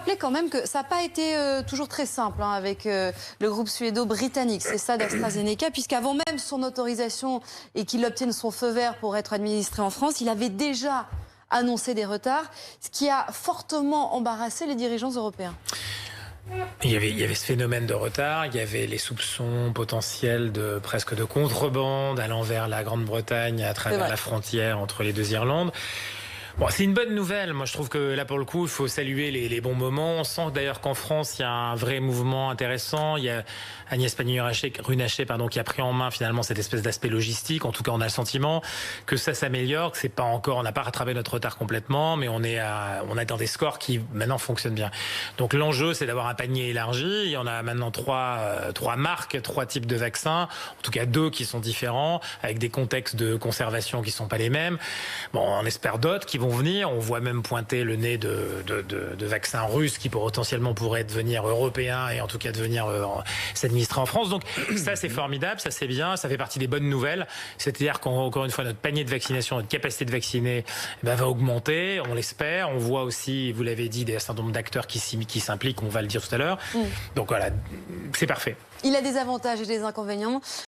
Rappelez quand même que ça n'a pas été toujours très simple avec le groupe suédo-britannique, c'est ça d'AstraZeneca, puisqu'avant même son autorisation et qu'il obtienne son feu vert pour être administré en France, il avait déjà annoncé des retards, ce qui a fortement embarrassé les dirigeants européens. Il y avait ce phénomène de retard, il y avait les soupçons potentiels presque de contrebande allant vers la Grande-Bretagne à travers la frontière entre les deux Irlandes. Bon, c'est une bonne nouvelle. Moi, je trouve que là, pour le coup, il faut saluer les bons moments. On sent d'ailleurs qu'en France, il y a un vrai mouvement intéressant. Il y a Agnès Pannier-Runacher, qui a pris en main finalement cette espèce d'aspect logistique. En tout cas, on a le sentiment que ça s'améliore, que c'est pas encore, on n'a pas rattrapé notre retard complètement, mais on est dans des scores qui maintenant fonctionnent bien. Donc l'enjeu, c'est d'avoir un panier élargi. Il y en a maintenant trois marques, 3 types de vaccins. En tout cas, 2 qui sont différents, avec des contextes de conservation qui sont pas les mêmes. Bon, on espère d'autres qui vont venir. On voit même pointer le nez de vaccins russes qui potentiellement pourraient devenir européens et en tout cas devenir s'administrer en France. Donc ça, c'est formidable, ça c'est bien, ça fait partie des bonnes nouvelles. C'est-à-dire qu'encore une fois, notre panier de vaccination, notre capacité de vacciner va augmenter, on l'espère. On voit aussi, vous l'avez dit, des certain nombre d'acteurs qui s'impliquent, on va le dire tout à l'heure. Donc voilà, c'est parfait. Il a des avantages et des inconvénients.